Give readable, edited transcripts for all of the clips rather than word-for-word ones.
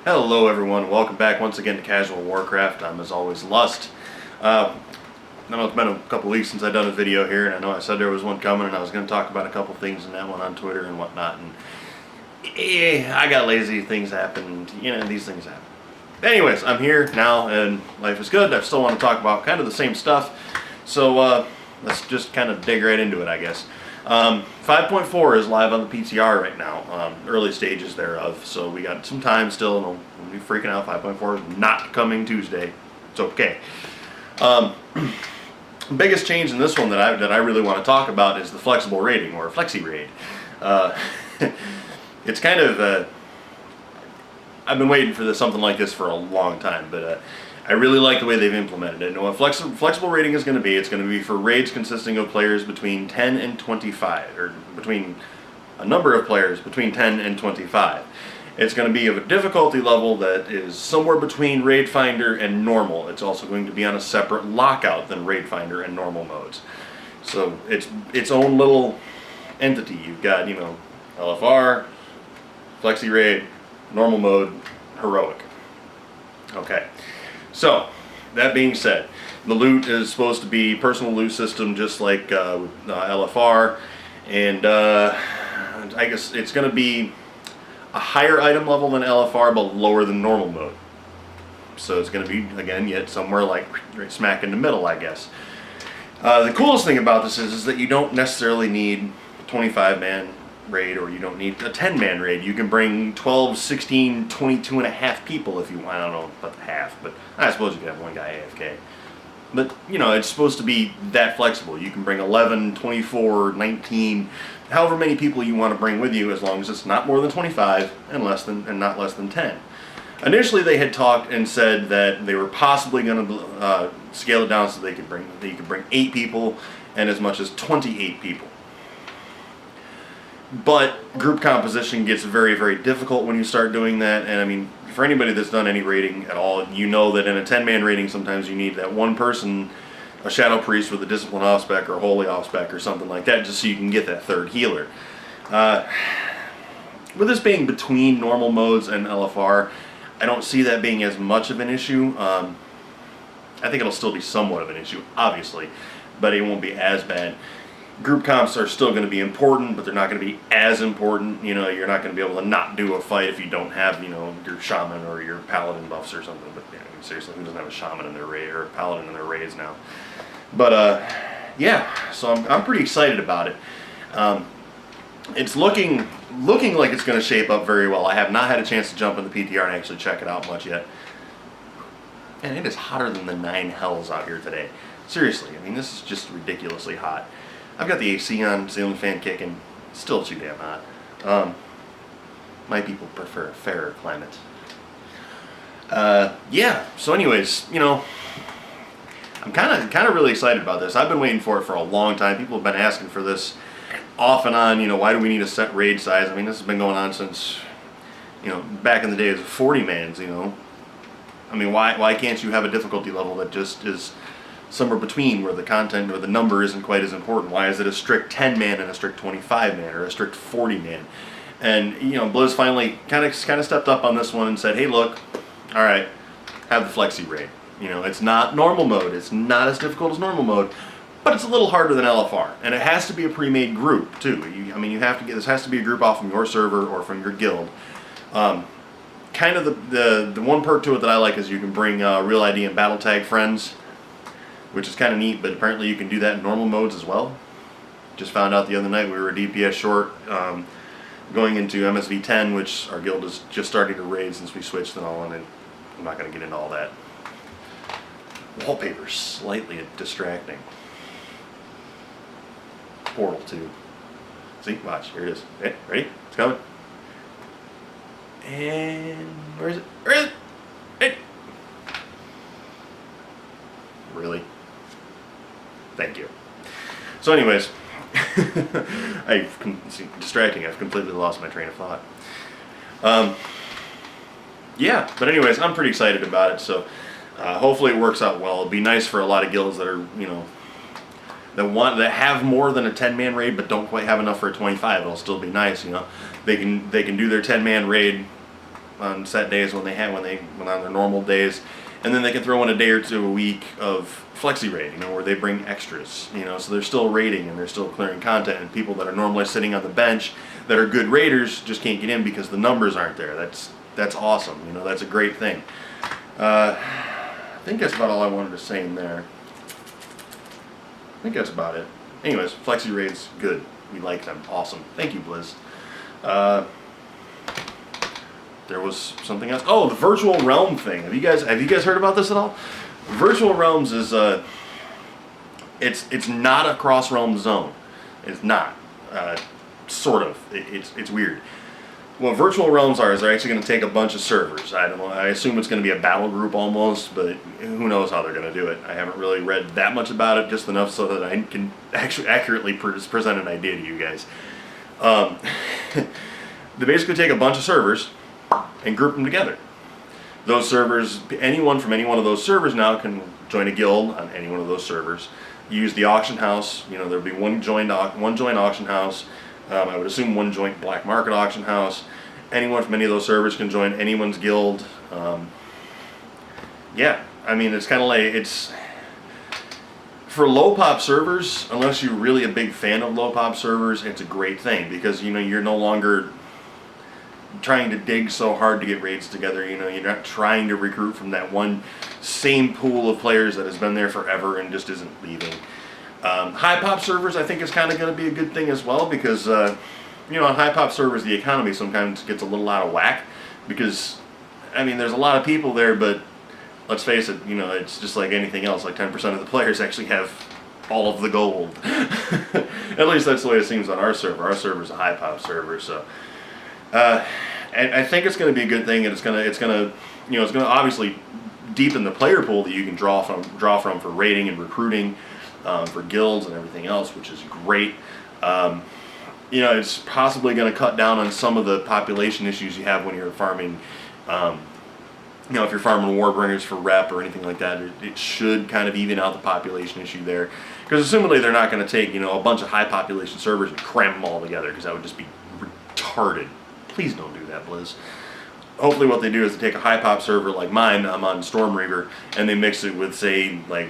Hello everyone, welcome back once again to Casual Warcraft. I'm as always Lust. I know it's been a couple weeks since I've done a video here, and I know I said there was one coming and I was going to talk about a couple things in that one on Twitter and whatnot, and I got lazy, things happen, these things happen. Anyways, I'm here now and life is good. I still want to talk about kind of the same stuff, so let's just kind of dig right into it, I guess. 5.4 is live on the PTR right now, early stages thereof, so we got some time still, and don't be freaking out. 5.4 is not coming Tuesday. It's okay. Biggest change in this one that I really want to talk about is the flexible rating, or Flexi raid. It's kind of I've been waiting for something like this for a long time, but I really like the way they've implemented it. And what flexible rating is going to be, it's going to be for raids consisting of players between 10 and 25, or between a number of players between 10 and 25. It's going to be of a difficulty level that is somewhere between Raid Finder and normal. It's also going to be on a separate lockout than Raid Finder and normal modes. So it's its own little entity. You've got, LFR, Flexi Raid, normal mode, heroic. Okay. So, that being said, the loot is supposed to be personal loot system just like LFR, and I guess it's going to be a higher item level than LFR but lower than normal mode. So it's going to be, again, yet somewhere like right smack in the middle, I guess. The coolest thing about this is that you don't necessarily need a 25-man raid, or you don't need a 10-man raid. You can bring 12, 16, 22 and a half people if you want. I don't know about the half, but I suppose you could have one guy AFK. But, it's supposed to be that flexible. You can bring 11, 24, 19, however many people you want to bring with you, as long as it's not more than 25 and not less than 10. Initially, they had talked and said that they were possibly going to scale it down so you could bring 8 people and as much as 28 people. But group composition gets very, very difficult when you start doing that, and I mean, for anybody that's done any raiding at all, you know that in a 10-man raiding sometimes you need that one person, a Shadow Priest with a Discipline off-spec or a Holy off-spec or something like that, just so you can get that third healer. With this being between normal modes and LFR, I don't see that being as much of an issue. I think it'll still be somewhat of an issue, obviously, but it won't be as bad. Group comps are still going to be important, but they're not going to be as important. You're not going to be able to not do a fight if you don't have, your shaman or your paladin buffs or something. But seriously, who doesn't have a shaman in their raid or a paladin in their raids now? But yeah, so I'm pretty excited about it. It's looking like it's going to shape up very well. I have not had a chance to jump in the PTR and actually check it out much yet. And it is hotter than the 9 hells out here today. Seriously, I mean, this is just ridiculously hot. I've got the AC on, ceiling fan kicking. It's still too damn hot. My people prefer a fairer climate. Yeah. So, anyways, I'm kind of really excited about this. I've been waiting for it for a long time. People have been asking for this off and on. Why do we need a set raid size? I mean, this has been going on since, back in the days of 40-mans. I mean, why can't you have a difficulty level that just is somewhere between, where the content or the number isn't quite as important? Why is it a strict 10-man and a strict 25-man or a strict 40-man? And Blizz finally kind of stepped up on this one and said, hey, look, all right, have the Flexi raid. It's not normal mode. It's not as difficult as normal mode, but it's a little harder than LFR, and it has to be a pre-made group too. This has to be a group off from your server or from your guild. Kind of the one perk to it that I like is you can bring Real ID and Battle Tag friends, which is kind of neat, but apparently you can do that in normal modes as well. Just found out the other night we were a DPS short going into MSV 10, which our guild is just starting to raid since we switched and all, and I'm not going to get into all that. Wallpaper's slightly distracting. Portal 2. See? Watch. Here it is. Okay, ready? It's coming. And where is it? Where is it? Hey. Really? Thank you. So anyways, distracting. I've completely lost my train of thought. Yeah, but anyways, I'm pretty excited about it. So hopefully it works out well. It'd be nice for a lot of guilds that are, that have more than a 10-man raid but don't quite have enough for a 25. It'll still be nice, They can do their 10-man raid on set days when on their normal days, and then they can throw in a day or two a week of Flexi raid, you know, where they bring extras, you know, so they're still raiding and they're still clearing content, and people that are normally sitting on the bench that are good raiders just can't get in because the numbers aren't there. That's awesome, you know, that's a great thing. I think that's about all I wanted to say in there. I think that's about it. Anyways, Flexi raids, good. We like them. Awesome. Thank you, Blizz. There was something else. Oh, the virtual realm thing. Have you guys heard about this at all? Virtual realms is it's not a cross realm zone. It's not. Sort of. It's weird. What virtual realms are is they're actually going to take a bunch of servers. I don't know. I assume it's going to be a battle group almost, but who knows how they're going to do it. I haven't really read that much about it, just enough so that I can actually accurately present an idea to you guys. They basically take a bunch of servers and group them together. Those servers, anyone from any one of those servers now can join a guild on any one of those servers. Use the auction house. You know, there'll be one joint auction house. I would assume one joint black market auction house. Anyone from any of those servers can join anyone's guild. Yeah, I mean, it's kind of like, it's for low pop servers, unless you're really a big fan of low pop servers, it's a great thing because, you know, you're no longer trying to dig so hard to get raids together. You know, you're not trying to recruit from that one same pool of players that has been there forever and just isn't leaving. High pop servers, I think, is kind of going to be a good thing as well because, you know, on high pop servers, the economy sometimes gets a little out of whack because, I mean, there's a lot of people there, but let's face it, you know, it's just like anything else. Like 10% of the players actually have all of the gold. At least that's the way it seems on our server. Our server's a high pop server, so and I think it's going to be a good thing, and it's going to obviously deepen the player pool that you can draw from for raiding and recruiting. For guilds and everything else, which is great. You know, it's possibly going to cut down on some of the population issues you have when you're farming. You know, if you're farming Warbringers for rep or anything like that, it should kind of even out the population issue there. Because assumedly they're not going to take, you know, a bunch of high population servers and cram them all together, because that would just be retarded. Please don't do that, Blizz. Hopefully what they do is they take a high pop server like mine, I'm on Stormreaver, and they mix it with, say, like,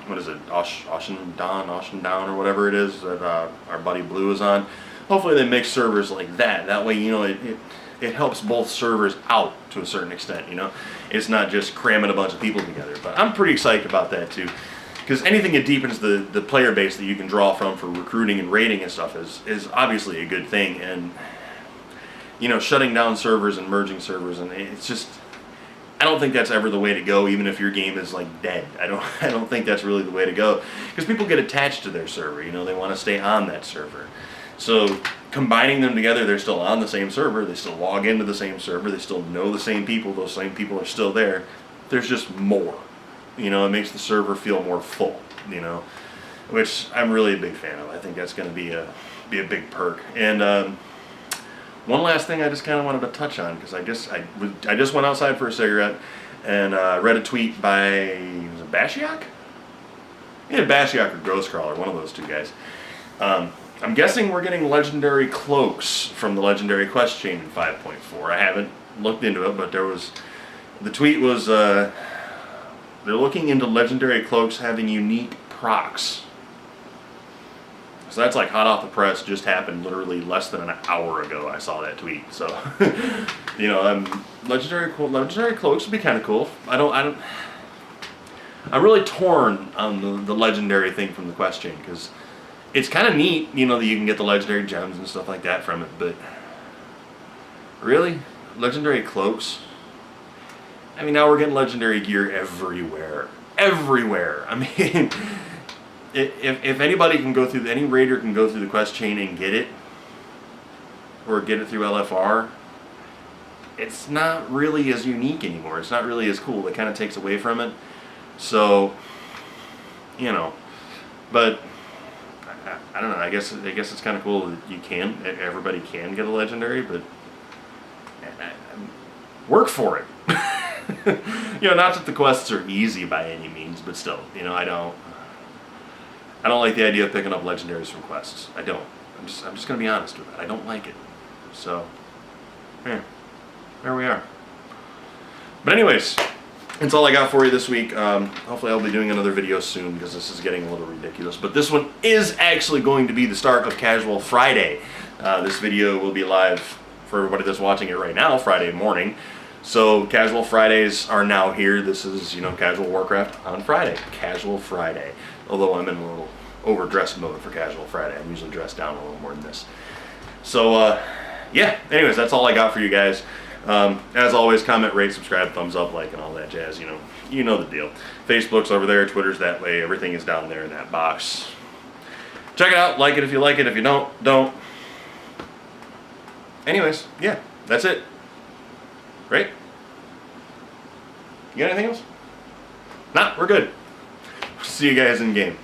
what is it, Ocean Dawn, or whatever it is that our buddy Blue is on. Hopefully they make servers like that. That way, you know, it helps both servers out to a certain extent, you know. It's not just cramming a bunch of people together. But I'm pretty excited about that too. Because anything that deepens the player base that you can draw from for recruiting and raiding and stuff is obviously a good thing. And, you know, shutting down servers and merging servers, and it's just, I don't think that's ever the way to go, even if your game is like dead. I don't think that's really the way to go, because people get attached to their server. You know, they want to stay on that server. So combining them together, they're still on the same server. They still log into the same server. They still know the same people. Those same people are still there. There's just more. You know, it makes the server feel more full. You know, which I'm really a big fan of. I think that's going to be a big perk. And one last thing I just kind of wanted to touch on, because I just went outside for a cigarette and read a tweet by, was it Bashiak? Yeah, Bashiak or Ghostcrawler, one of those two guys. I'm guessing we're getting legendary cloaks from the legendary quest chain in 5.4. I haven't looked into it, but the tweet was, they're looking into legendary cloaks having unique procs. So that's like hot off the press, just happened literally less than an hour ago. I saw that tweet. So, you know, legendary cloaks would be kind of cool. I'm really torn on the legendary thing from the quest chain, because it's kind of neat, you know, that you can get the legendary gems and stuff like that from it. But really, legendary cloaks? I mean, now we're getting legendary gear everywhere. Everywhere. I mean. If anybody can go through, any raider can go through the quest chain and get it, or get it through LFR, it's not really as unique anymore. It's not really as cool. It kind of takes away from it. So, you know, but I don't know. I guess it's kind of cool that everybody can get a legendary, but work for it. You know, not that the quests are easy by any means, but still, you know, I don't like the idea of picking up legendaries from quests. I don't. I'm just going to be honest with it. I don't like it. So, yeah, there we are. But anyways, that's all I got for you this week. Hopefully I'll be doing another video soon because this is getting a little ridiculous. But this one is actually going to be the start of Casual Friday. This video will be live for everybody that's watching it right now, Friday morning. So Casual Fridays are now here. This is, Casual Warcraft on Friday. Casual Friday. Although I'm in a little overdressed mode for Casual Friday. I'm usually dressed down a little more than this. So, yeah. Anyways, that's all I got for you guys. As always, comment, rate, subscribe, thumbs up, like, and all that jazz. You know the deal. Facebook's over there. Twitter's that way. Everything is down there in that box. Check it out. Like it if you like it. If you don't. Anyways, yeah. That's it. Right? You got anything else? Nah, we're good. See you guys in game.